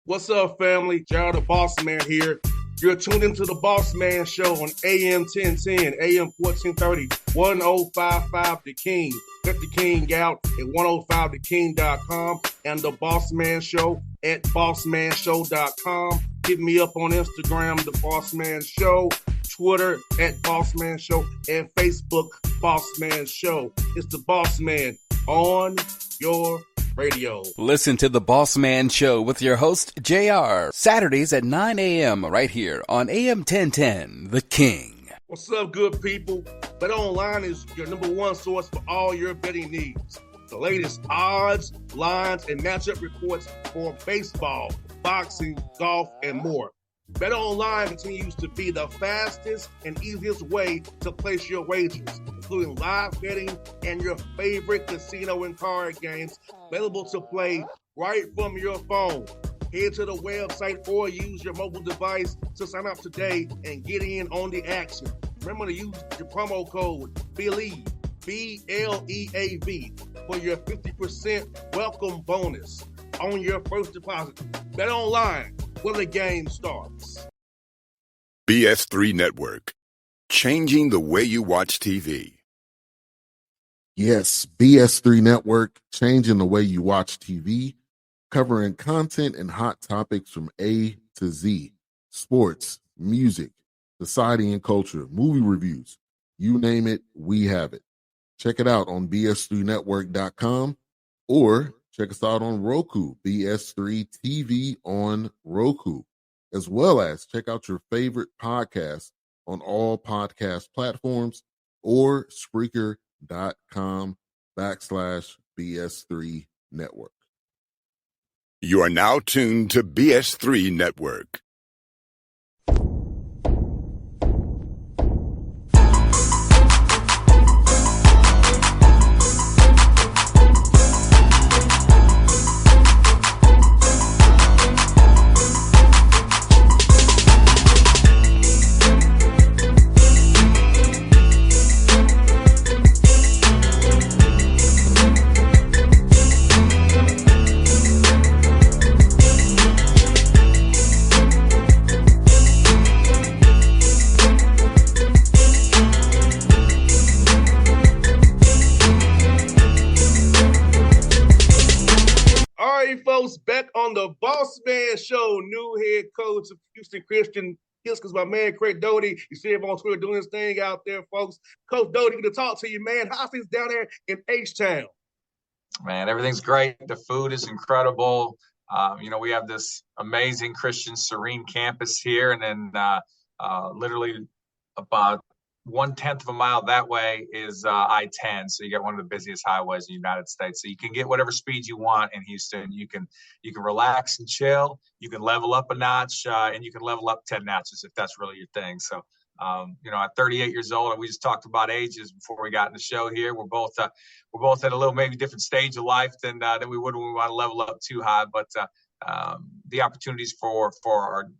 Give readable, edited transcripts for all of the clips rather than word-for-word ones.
What's up, family? Gerald the Bossman here. You're tuned into the Bossman Show on AM 1010, AM 1430, 1055 The King. Let the King out at 105theking.com and the Bossman Show at bossmanshow.com. Hit me up on Instagram, The Bossman Show, Twitter at Bossman Show, and Facebook, Bossman Show. It's the Bossman on your radio. Listen to the Bossman Show with your host, JR, Saturdays at 9 a.m. right here on AM 1010, The King. What's up, good people? Bet Online is your number one source for all your betting needs. The latest odds, lines, and matchup reports for baseball, boxing, golf, and more. Bet Online continues to be the fastest and easiest way to place your wagers, including live betting and your favorite casino and card games available to play right from your phone. Head to the website or use your mobile device to sign up today and get in on the action. Remember to use your promo code BELIEVE, B-L-E-A-V, for your 50% welcome bonus on your first deposit. Bet Online, where the game starts. BS3 Network, changing the way you watch TV. Yes, BS3 Network, changing the way you watch TV, covering content and hot topics from A to Z, sports, music, society and culture, movie reviews, you name it, we have it. Check it out on bs3network.com or check us out on Roku, BS3 TV on Roku, as well as check out your favorite podcast on all podcast platforms or Spreaker.com/BS3 Network. You are now tuned to BS3 Network. Back on the Bossman Show, new head coach of Houston Christian Huskers, my man Craig Doty. You see him on Twitter doing his thing out there, folks. Coach Doty, good to talk to you, man. How's things down there in H-Town? Man, everything's great. The food is incredible. We have this amazing Christian serene campus here, and then literally about 1/10 of a mile that way is I-10. So you got one of the busiest highways in the United States. So you can get whatever speed you want in Houston. You can relax and chill. You can level up a notch, and you can level up 10 notches if that's really your thing. So, at 38 years old, and we just talked about ages before we got in the show here. We're both at a little maybe different stage of life than we would when we want to level up too high. But the opportunities for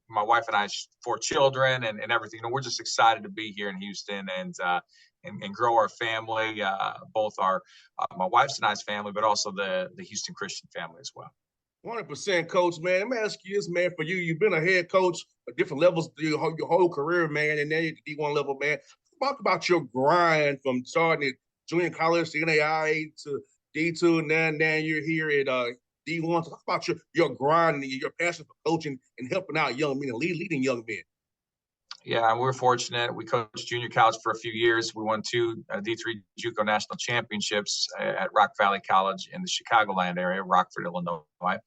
my wife and I, 4 children and everything. We're just excited to be here in Houston and grow our family, both our my wife's and I's family, but also the Houston Christian family as well. 100%, Coach, man. Let me ask you this, man. For you, you've been a head coach at different levels your whole career, man, and then at the D1 level, man. Talk about your grind from starting at junior college to NAIA to D2, and now you're here at D1. Talk about your grind and your passion for coaching and helping out young men and leading young men. Yeah, we're fortunate. We coached junior college for a few years. We won 2 D3 JUCO national championships at Rock Valley College in the Chicagoland area, Rockford, Illinois,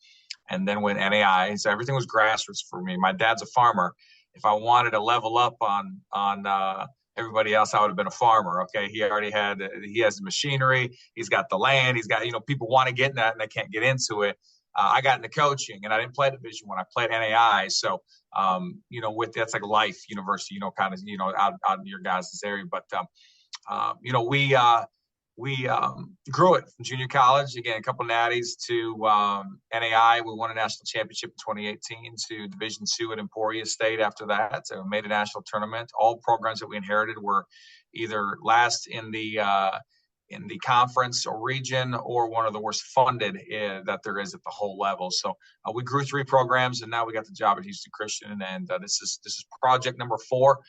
and then went NAI. So everything was grassroots for me. My dad's a farmer. If I wanted to level up on everybody else, I would have been a farmer. Okay, he has the machinery. He's got the land. He's got people want to get in that and they can't get into it. I got into coaching, and I didn't play Division I. I played NAI. So, that's like life university, kind of, out in your guys' area. But, we grew it from junior college, again, a couple of natties to NAI. We won a national championship in 2018 to Division II at Emporia State after that. So we made a national tournament. All programs that we inherited were either last in the in the conference or region, or one of the worst funded that there is at the whole level. So we grew 3 programs, and now we got the job at Houston Christian, and this is project number 4.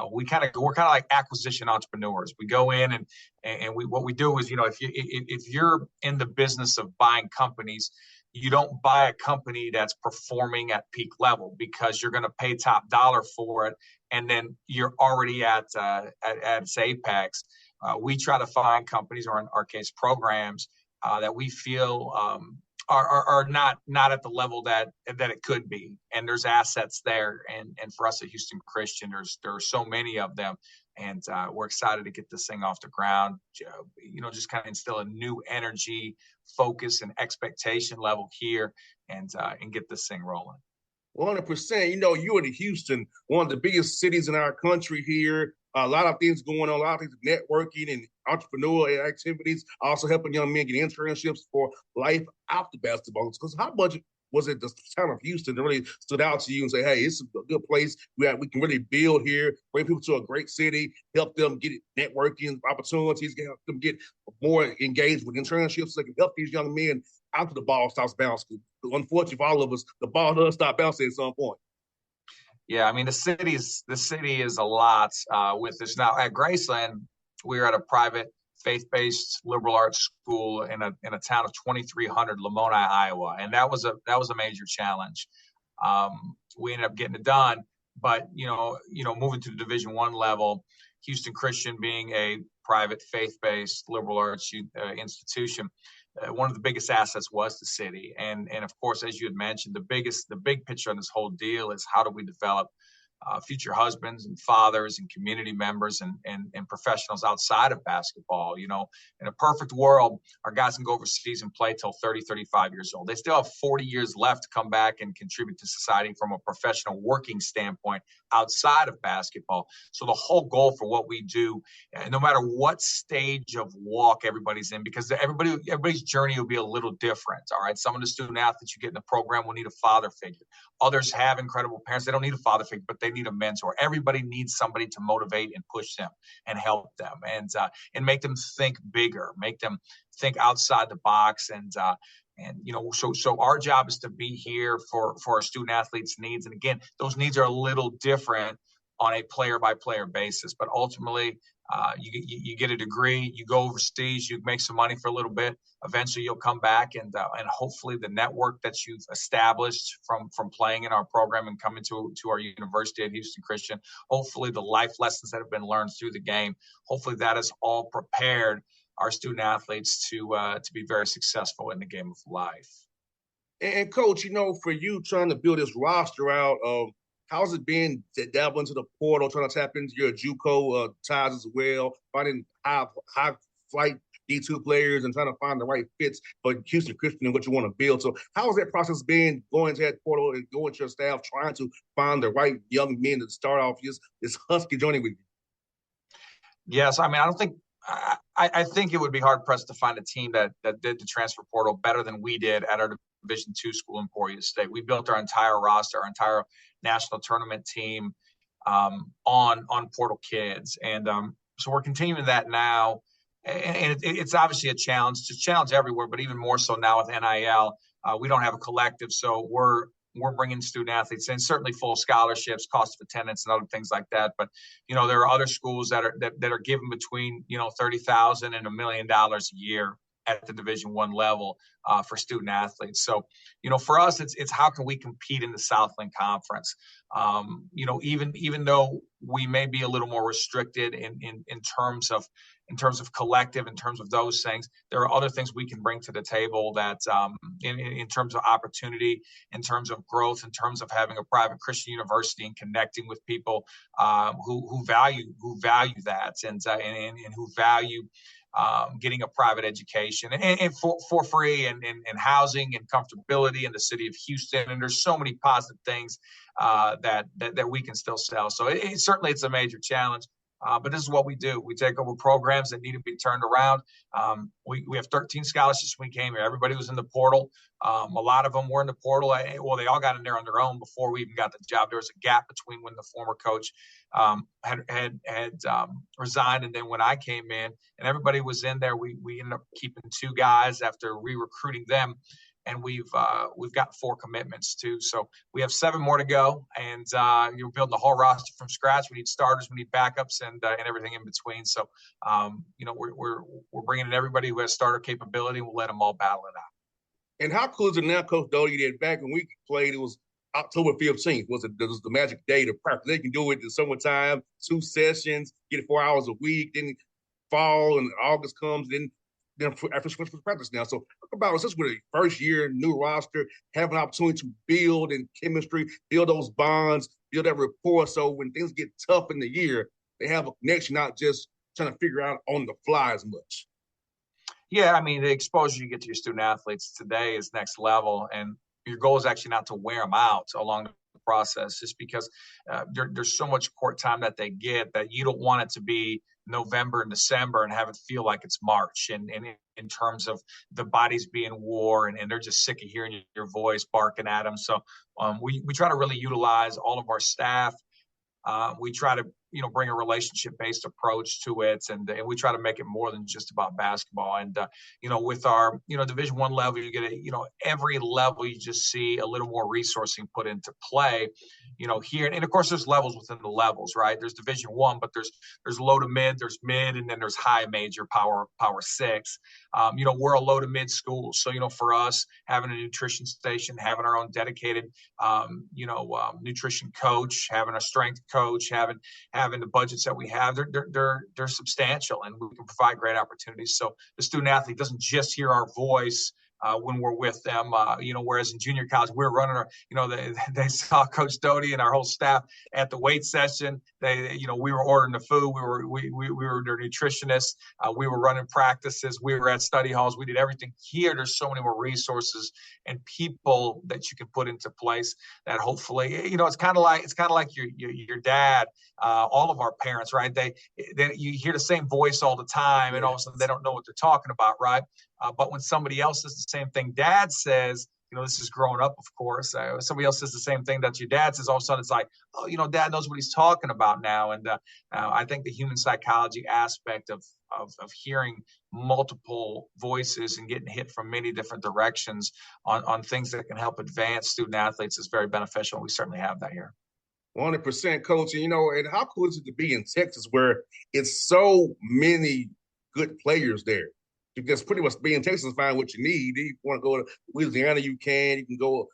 We're kind of like acquisition entrepreneurs. We go in and what we do is, if you're in the business of buying companies, you don't buy a company that's performing at peak level, because you're going to pay top dollar for it, and then you're already at its apex. We try to find companies, or in our case, programs, that we feel are not at the level that it could be, and there's assets there. And for us at Houston Christian, there are so many of them, and we're excited to get this thing off the ground. Just kind of instill a new energy, focus, and expectation level here, and get this thing rolling. 100%. You're in Houston, one of the biggest cities in our country here. A lot of things going on, a lot of things, networking and entrepreneurial activities, also helping young men get internships for life after basketball. Because how much was it the town of Houston that really stood out to you and say, hey, it's a good place. We can really build here, bring people to a great city, help them get networking opportunities, help them get more engaged with internships so they can help these young men after the ball stops bouncing. Unfortunately for all of us, the ball does stop bouncing at some point. Yeah, I mean, the city is a lot with this. Now at Graceland, we're at a private faith-based liberal arts school in a town of 2,300, Lamoni, Iowa, and that was a major challenge. We ended up getting it done, but moving to the Division I level, Houston Christian being a private faith-based liberal arts institution, one of the biggest assets was the city. And of course, as you had mentioned, the big picture on this whole deal is how do we develop future husbands and fathers and community members and professionals outside of basketball. In a perfect world, our guys can go overseas and play till 30, 35 years old. They still have 40 years left to come back and contribute to society from a professional working standpoint outside of basketball. So the whole goal for what we do, no matter what stage of walk everybody's in, because everybody's journey will be a little different. All right. Some of the student athletes you get in the program will need a father figure. Others have incredible parents. They don't need a father figure, but they need a mentor. Everybody needs somebody to motivate and push them and help them and make them think bigger, make them think outside the box. So our job is to be here for our student athletes' needs. And again, those needs are a little different on a player by player basis, but ultimately you get a degree, you go overseas, you make some money for a little bit. Eventually you'll come back and hopefully the network that you've established from playing in our program and coming to our university at Houston Christian, hopefully the life lessons that have been learned through the game, hopefully that has all prepared our student athletes to be very successful in the game of life. And Coach, for you trying to build this roster out, how's it been to dabble into the portal, trying to tap into your JUCO ties as well, finding high flight D2 players and trying to find the right fits for Houston Christian and what you want to build? So how has that process been, going to that portal and going to your staff, trying to find the right young men to start off this Husky journey with you? Yes, I mean, I think it would be hard pressed to find a team that did the transfer portal better than we did at our Division II school, Emporia State. We built our entire roster, our entire national tournament team on portal kids, and so we're continuing that now. And it's obviously a challenge. It's a challenge everywhere, but even more so now with NIL. We don't have a collective, so we're bringing student athletes in, certainly full scholarships, cost of attendance, and other things like that. But there are other schools that are given between $30,000 and $1 million a year at the Division I level for student athletes. So for us, it's how can we compete in the Southland Conference? Even though we may be a little more restricted in terms of collective, in terms of those things, there are other things we can bring to the table that in terms of opportunity, in terms of growth, in terms of having a private Christian university and connecting with people who value that and who value getting a private education and for free and housing and comfortability in the city of Houston. And there's so many positive things that we can still sell. So certainly it's a major challenge. But this is what we do. We take over programs that need to be turned around. We have 13 scholarships when we came here. Everybody was in the portal. A lot of them were in the portal. They all got in there on their own before we even got the job. There was a gap between when the former coach had resigned and then when I came in, and everybody was in there. We ended up keeping 2 guys after re-recruiting them. And we've got 4 commitments too. So we have 7 more to go, and you're building the whole roster from scratch. We need starters, we need backups, and everything in between. So we're bringing in everybody who has starter capability. We'll let them all battle it out. And how cool is it now, Coach Doty, that back when we played, it was October 15th was the magic day to practice. They can do it in summertime, 2 sessions, get 4 hours a week. Then fall and August comes, then after switch for practice now. So talk about this with a first year new roster, have an opportunity to build in chemistry, build those bonds, build that rapport. So when things get tough in the year, they have a connection, not just trying to figure out on the fly as much. Yeah, I mean, the exposure you get to your student athletes today is next level, and your goal is actually not to wear them out along the process, just because there's so much court time that they get that you don't want it to be November and December and have it feel like it's March, and in terms of the bodies being wore and they're just sick of hearing your voice barking at them. So we try to really utilize all of our staff. We try to bring a relationship-based approach to it, and we try to make it more than just about basketball. And with our Division I level, you get every level you just see a little more resourcing put into play. Here, and of course there's levels within the levels, right? There's Division I, but there's low to mid, there's mid, and then there's high major power 6. We're a low to mid school, so for us having a nutrition station, having our own dedicated nutrition coach, having a strength coach, having the budgets that we have, they're substantial, and we can provide great opportunities. So the student athlete doesn't just hear our voice when we're with them, whereas in junior college, we're running they saw Coach Doty and our whole staff at the weight session. We were ordering the food. We were their nutritionists. We were running practices. We were at study halls. We did everything. Here, there's so many more resources and people that you can put into place that hopefully, it's kind of like your dad, all of our parents, right? They you hear the same voice all the time, and all of a sudden they don't know what they're talking about, right? But when somebody else says the same thing dad says, this is growing up, of course. Somebody else says the same thing that your dad says, all of a sudden it's like, oh, dad knows what he's talking about now. And I think the human psychology aspect of hearing multiple voices and getting hit from many different directions on things that can help advance student athletes is very beneficial. We certainly have that here. 100%, Coach. And how cool is it to be in Texas where it's so many good players there? Because pretty much being in Texas, find what you need. If you want to go to Louisiana, you can. You can go,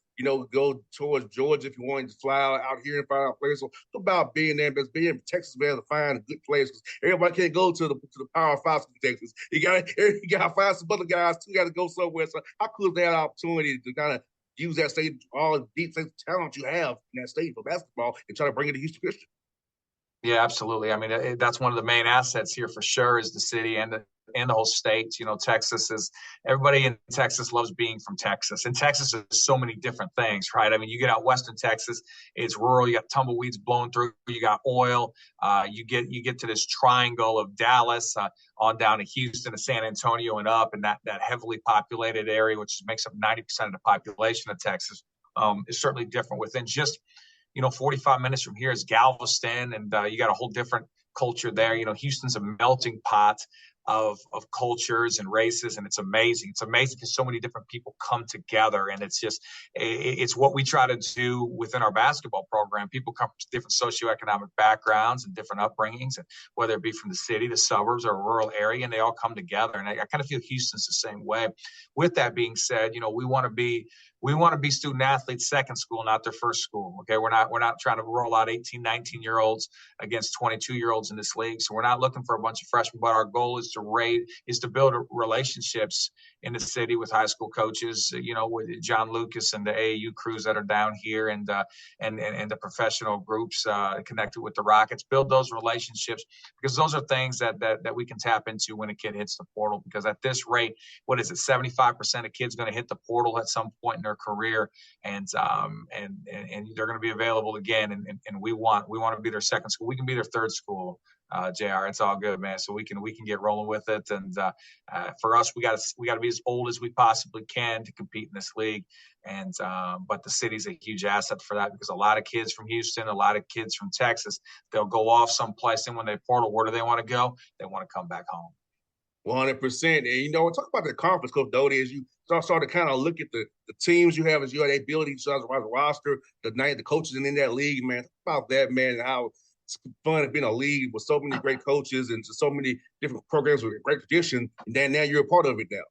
go towards Georgia if you want to fly out here and find out players. So it's about being there, but being in Texas, be able to find good players. Because everybody can't go to the Power 5 in Texas. You got to find some other guys too. Got to go somewhere. So how cool is that opportunity to kind of use that state, all the deep talent you have in that state for basketball, and try to bring it to Houston Christian? Yeah, absolutely. I mean, that's one of the main assets here for sure, is the city and the whole state. Texas is, everybody in Texas loves being from Texas. And Texas is so many different things, right? I mean, you get out western Texas, it's rural, you got tumbleweeds blowing through, you got oil, you get to this triangle of Dallas, on down to Houston to San Antonio and up, and that heavily populated area, which makes up 90% of the population of Texas, is certainly different within just 45 minutes from here is Galveston, and you got a whole different culture there. Houston's a melting pot of cultures and races, and it's amazing. It's amazing because so many different people come together, and it's what we try to do within our basketball program. People come from different socioeconomic backgrounds and different upbringings, and whether it be from the city, the suburbs, or a rural area, and they all come together. And I kind of feel Houston's the same way. With that being said, we want to be student athletes second school, not their first school. Okay. We're not trying to roll out 18, 19-year-olds against 22-year-olds in this league. So we're not looking for a bunch of freshmen, but our goal is to build relationships in the city with high school coaches, with John Lucas and the AAU crews that are down here, and the professional groups connected with the Rockets. Build those relationships, because those are things that we can tap into when a kid hits the portal. Because at this rate, what is it? 75% of kids going to hit the portal at some point in their career, and they're going to be available again. And we want to be their second school. We can be their third school. JR. It's all good, man. So we can get rolling with it. And for us, we got to be as old as we possibly can to compete in this league. And but the city's a huge asset for that, because a lot of kids from Houston, a lot of kids from Texas, they'll go off someplace, and when they portal, where do they want to go? They want to come back home. 100%. And, you know, talk about the conference, Coach Doty, as you start to kind of look at the teams you have, as you have the ability to roster, the coaches in that league, man. Talk about that, man, and how it's fun to be in a league with so many great coaches and so many different programs with great tradition. And then now you're a part of it now.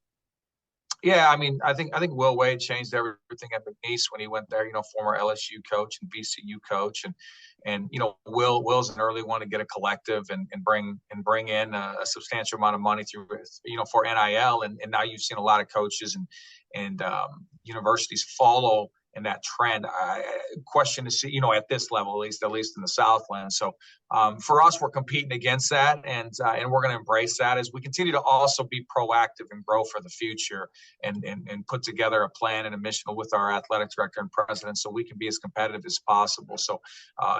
Yeah, I mean, I think Will Wade changed everything at McNeese when he went there. You know, former LSU coach and VCU coach, and you know, Will's an early one to get a collective and bring in a substantial amount of money through, you know, for NIL, and now you've seen a lot of coaches and universities follow in that trend. I question to see, you know, at this level, at least in the Southland. So for us, we're competing against that, and we're going to embrace that as we continue to also be proactive and grow for the future, and put together a plan and a mission with our athletic director and president, so we can be as competitive as possible. So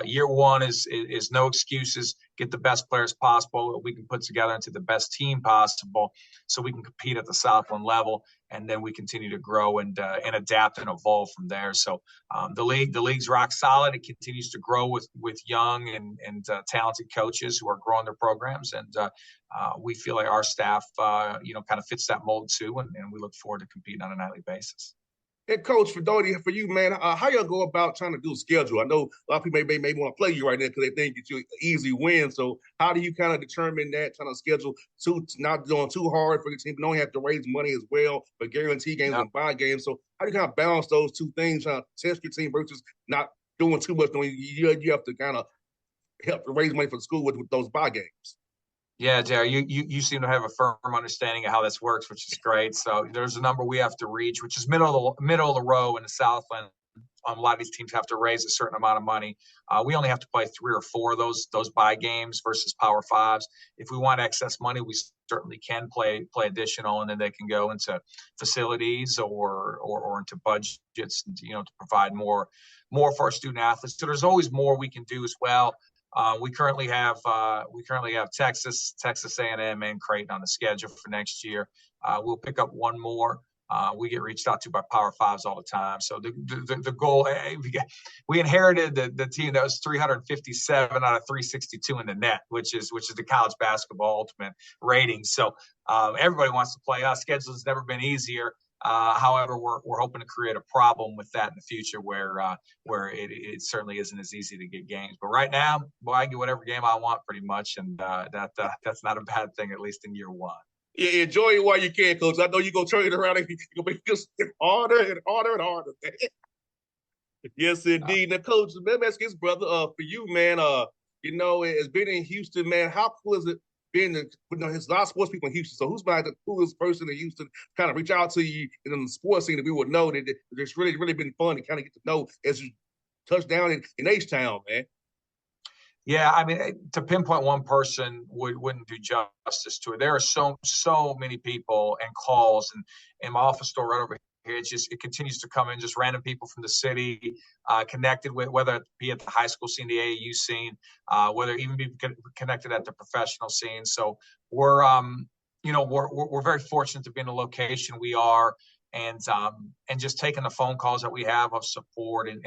year one is no excuses. Get the best players possible that we can put together into the best team possible, so we can compete at the Southland level. And then we continue to grow and adapt and evolve from there. So the league's rock solid. It continues to grow with young and talented coaches who are growing their programs. And we feel like our staff, kind of fits that mold too. And we look forward to competing on a nightly basis. Hey, Coach, for Doty, for you, man, how y'all go about trying to do a schedule? I know a lot of people may want to play you right now because they think it's an easy win. So how do you kind of determine that, trying to schedule not doing too hard for the team, but don't have to raise money as well, but guarantee games and buy games? So how do you kind of balance those two things, trying to test your team versus not doing too much? You have to kind of help to raise money for the school with those buy games. Yeah, Jerry, you seem to have a firm understanding of how this works, which is great. So there's a number we have to reach, which is middle of the row in the Southland. A lot of these teams have to raise a certain amount of money. We only have to play 3 or 4 of those buy games versus Power Fives. If we want excess money, we certainly can play additional, and then they can go into facilities or into budgets, to provide more for our student athletes. So there's always more we can do as well. We currently have Texas A&M, and Creighton on the schedule for next year. We'll pick up one more. We get reached out to by Power Fives all the time. So the goal, we inherited the team that was 357 out of 362 in the net, which is the college basketball ultimate rating. So everybody wants to play us. Schedule has never been easier. However, we're hoping to create a problem with that in the future where it certainly isn't as easy to get games. But right now, I can get whatever game I want pretty much, and that's not a bad thing, at least in year one. Yeah, enjoy it while you can, Coach. I know you're going to turn it around and you're going to make it just harder and harder and harder. Yes, indeed. Now, Coach, let me ask his brother, for you, man, as being in Houston, man, how cool is it being there's a lot of sports people in Houston. So who's the coolest person in Houston kind of reach out to you in the sports scene that we would know that it's really, really been fun to kind of get to know as you touch down in H-Town, man? Yeah, I mean, to pinpoint one person wouldn't do justice to it. There are so many people and calls, and my office door right over here, it continues to come in, just random people from the city, connected with, whether it be at the high school scene, the AAU scene, whether it even be connected at the professional scene. So we're very fortunate to be in the location we are. And just taking the phone calls that we have of support, and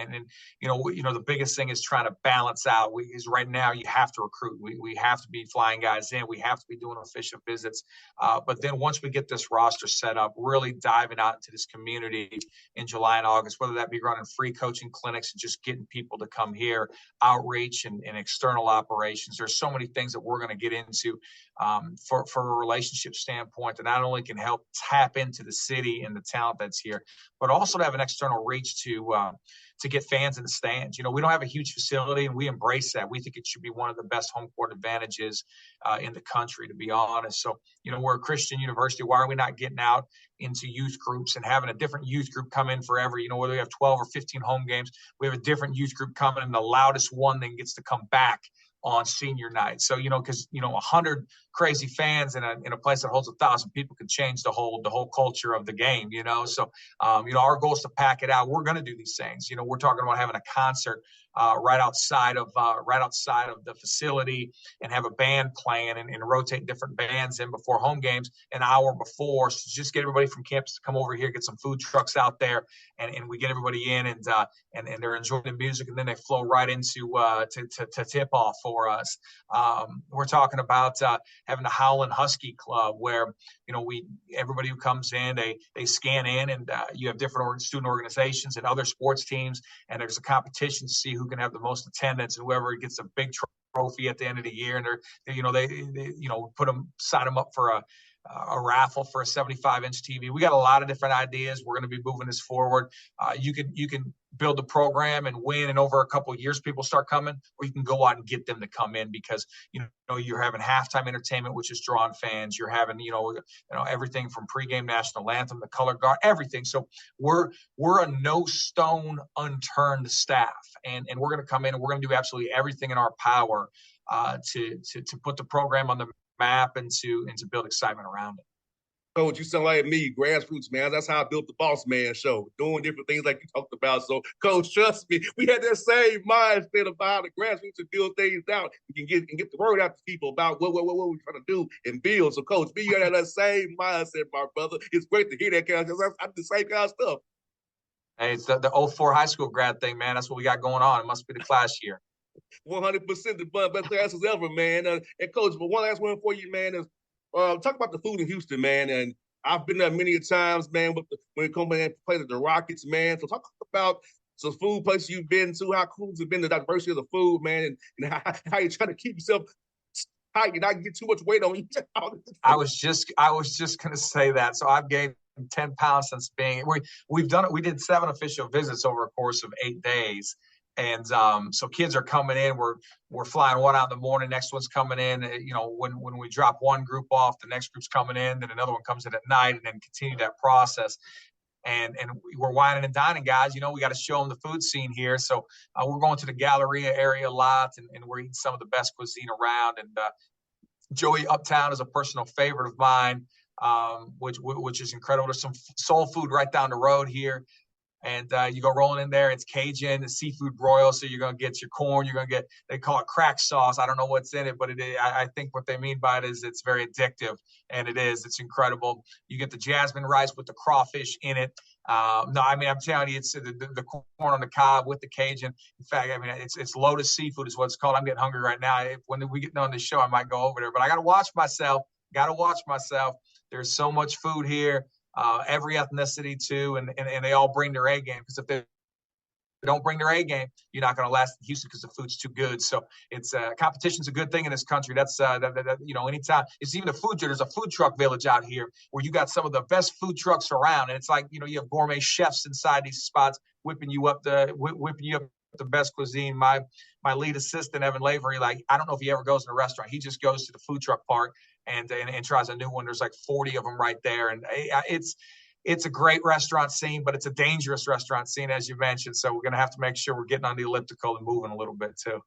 the biggest thing is trying to balance out. Is right now you have to recruit. We have to be flying guys in. We have to be doing official visits. But then once we get this roster set up, really diving out into this community in July and August, whether that be running free coaching clinics and just getting people to come here, outreach and external operations. There's so many things that we're going to get into for a relationship standpoint that not only can help tap into the city and the talent that's here, but also to have an external reach to get fans in the stands. We don't have a huge facility, and we embrace that. We think it should be one of the best home court advantages in the country, to be honest. So, we're a Christian university. Why are we not getting out into youth groups and having a different youth group come in for every, whether we have 12 or 15 home games, we have a different youth group coming, and the loudest one then gets to come back on senior night. So, because 100 crazy fans in a place that holds 1,000 people could change the whole culture of the game. So our goal is to pack it out. We're going to do these things. We're talking about having a concert right outside of the facility, and have a band playing, and rotate different bands in before home games an hour before. So just get everybody from campus to come over here, get some food trucks out there, and we get everybody in, and they're enjoying the music, and then they flow right into to tip off for us. We're talking about having a Howlin' Husky Club, where everybody who comes in, they scan in, and you have different student organizations and other sports teams, and there's a competition to see who can have the most attendance, and whoever gets a big trophy at the end of the year, and they sign them up for a raffle for a 75-inch TV. We got a lot of different ideas. We're going to be moving this forward. You can build a program and win, and over a couple of years, people start coming, or you can go out and get them to come in, because you're having halftime entertainment, which is drawing fans. You're having everything from pregame national anthem, the color guard, everything. So we're a no stone unturned staff, and we're going to come in, and we're going to do absolutely everything in our power to put the program on the map, and to build excitement around it. Coach, you sound like me, grassroots, man. That's how I built the Bossman show, doing different things like you talked about. So, Coach, trust me, we had that same mindset about the grassroots to build things out. We can get the word out to people about what we're trying to do and build. So, Coach, you got that same mindset, my brother. It's great to hear that, because I do the same kind of stuff. Hey, it's the 04 high school grad thing, man. That's what we got going on. It must be the class year. 100% the best classes ever, man. And Coach, but one last one for you, man, is talk about the food in Houston, man. And I've been there many times, man, when it comes in to play the Rockets, man. So talk about some food places you've been to, how cool it's been, the diversity of the food, man, and how you try to keep yourself tight and not get too much weight on you. I was just going to say that. So I've gained 10 pounds since being – we've done it. We did 7 official visits over a course of 8 days. And so kids are coming in. We're flying one out in the morning. Next one's coming in. When we drop one group off, the next group's coming in. Then another one comes in at night, and then continue that process. And we're wining and dining, guys. We got to show them the food scene here. So we're going to the Galleria area a lot, and we're eating some of the best cuisine around. And Joey Uptown is a personal favorite of mine, which is incredible. There's some soul food right down the road here. And you go rolling in there. It's Cajun, it's seafood broil. So you're going to get your corn. You're going to get, they call it crack sauce. I don't know what's in it, but I think what they mean by it is it's very addictive. And it is. It's incredible. You get the jasmine rice with the crawfish in it. I'm telling you, it's the corn on the cob with the Cajun. In fact, it's Lotus Seafood is what it's called. I'm getting hungry right now. When we get on this show, I might go over there. But I got to watch myself. There's so much food here. Every ethnicity too, and they all bring their A game, because if they don't bring their A game, you're not going to last in Houston, because the food's too good. So it's competition's a good thing in this country. That's anytime it's even there's a food truck village out here where you got some of the best food trucks around, and it's like you have gourmet chefs inside these spots whipping you up the best cuisine. My lead assistant Evan Lavery, I don't know if he ever goes in a restaurant. He just goes to the food truck park and tries a new one. There's like 40 of them right there, and it's a great restaurant scene, but it's a dangerous restaurant scene, as you mentioned. So we're going to have to make sure we're getting on the elliptical and moving a little bit too.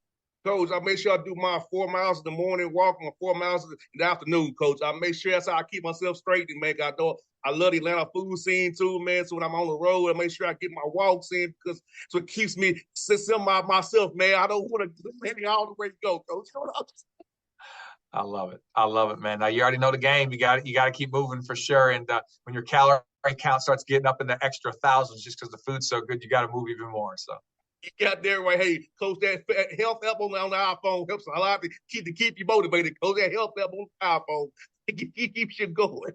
Coach, I make sure I do my 4 miles in the morning walk and 4 miles in the afternoon, Coach. I make sure that's how I keep myself straight, and man, I love the Atlanta food scene too, man. So when I'm on the road, I make sure I get my walks in, because so it keeps me myself, man. I don't want to let all the way to go, Coach. I love it, man. Now you already know the game. You got to keep moving for sure. And when your calorie count starts getting up in the extra thousands, just because the food's so good, you got to move even more. So you got there right. Hey, Coach, that health app on the iPhone helps a lot to keep you motivated. Coach, that health app on the iPhone it keeps you going.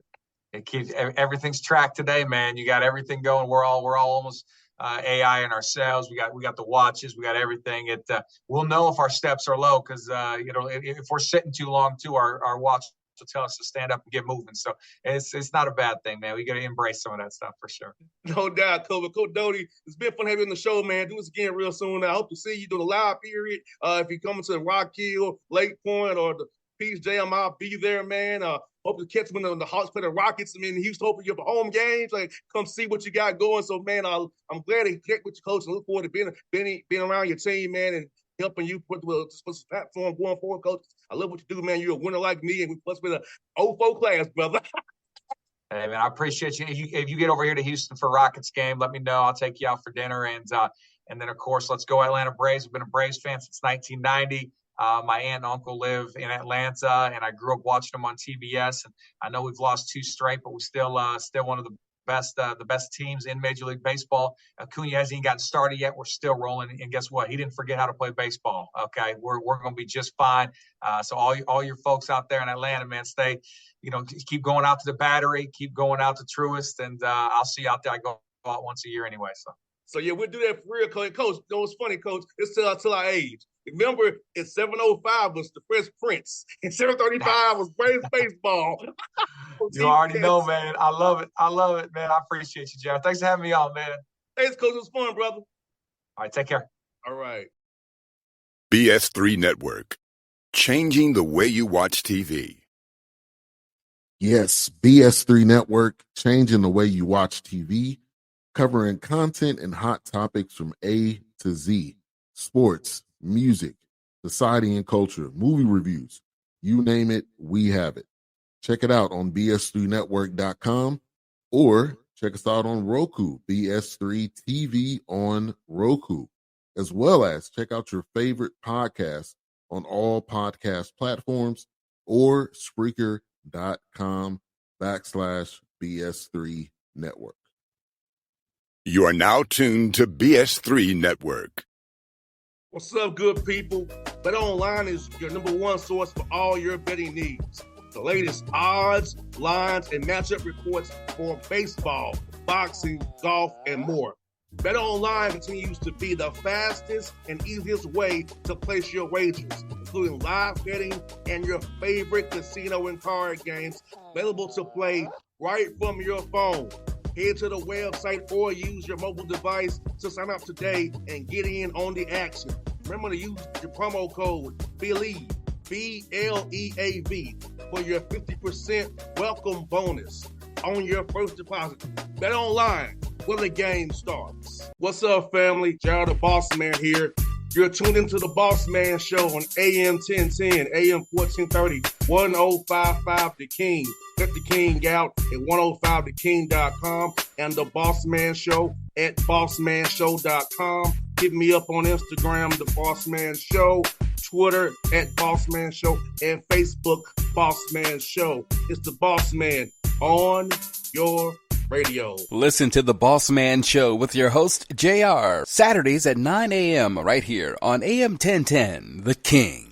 It keeps everything's tracked today, man. You got everything going. We're all almost AI in ourselves. We got the watches. We got everything. We'll know if our steps are low, because if we're sitting too long too, our watch will tell us to stand up and get moving. So it's not a bad thing, man. We got to embrace some of that stuff for sure. No doubt, Coach Doty. It's been fun having you on the show, man. Do this again real soon. I hope to see you during the live period. If you're coming to Rock Hill, Lake Point, or the Peach Jam, I'll be there, man. Hope to catch them when the Hawks play the Rockets. Houston, hoping you have home games. Come see what you got going. So, man, I'm glad to connect with you, Coach, and look forward to being around your team, man, and helping you put the platform going forward, Coach. I love what you do, man. You're a winner like me, and we plus with a 04 class, brother. Hey, man, I appreciate you. If you get over here to Houston for Rockets game, let me know. I'll take you out for dinner. And then, of course, let's go Atlanta Braves. I've been a Braves fan since 1990. My aunt and uncle live in Atlanta, and I grew up watching them on TBS. And I know we've lost 2 straight, but we're still one of the best teams in Major League Baseball. Acuna hasn't even gotten started yet. We're still rolling. And guess what? He didn't forget how to play baseball. Okay, we're going to be just fine. So all your folks out there in Atlanta, man, keep going out to the Battery, keep going out to Truist, and I'll see you out there. I go out once a year anyway. So yeah, we'll do that for real, Coach. Coach, you know what's funny, Coach? It's till our age. Remember, in 705 was the Fresh Prince, and 735 was Braves baseball. You already know, man. I love it, man. I appreciate you, Jeff. Thanks for having me on, man. Thanks, Coach. It was fun, brother. All right, take care. All right. BS3 Network, changing the way you watch TV. Yes, BS3 Network, changing the way you watch TV, covering content and hot topics from A to Z, sports, music, society and culture, movie reviews, you name it, we have it. Check it out on bs3network.com or check us out on Roku, BS3 TV on Roku, as well as check out your favorite podcast on all podcast platforms or Spreaker.com/BS3 Network. You are now tuned to BS3 Network. What's up, good people? Bet Online is your #1 source for all your betting needs. The latest odds, lines, and matchup reports for baseball, boxing, golf, and more. Bet Online continues to be the fastest and easiest way to place your wagers, including live betting and your favorite casino and card games available to play right from your phone. Head to the website or use your mobile device to sign up today and get in on the action. Remember to use your promo code BELIEVE, BLEAV, for your 50% welcome bonus on your first deposit. Bet Online, where the game starts. What's up, family? Jared the Bossman here. You're tuned into the Bossman Show on AM 1010, AM 1430, 1055 The King. Let the King out at 105theking.com and the Bossman Show at bossmanshow.com. Hit me up on Instagram, The Bossman Show, Twitter at Bossman Show, and Facebook, Bossman Show. It's the Bossman on your radio. Listen to the Bossman Show with your host, JR, Saturdays at 9 a.m. right here on AM 1010, The King.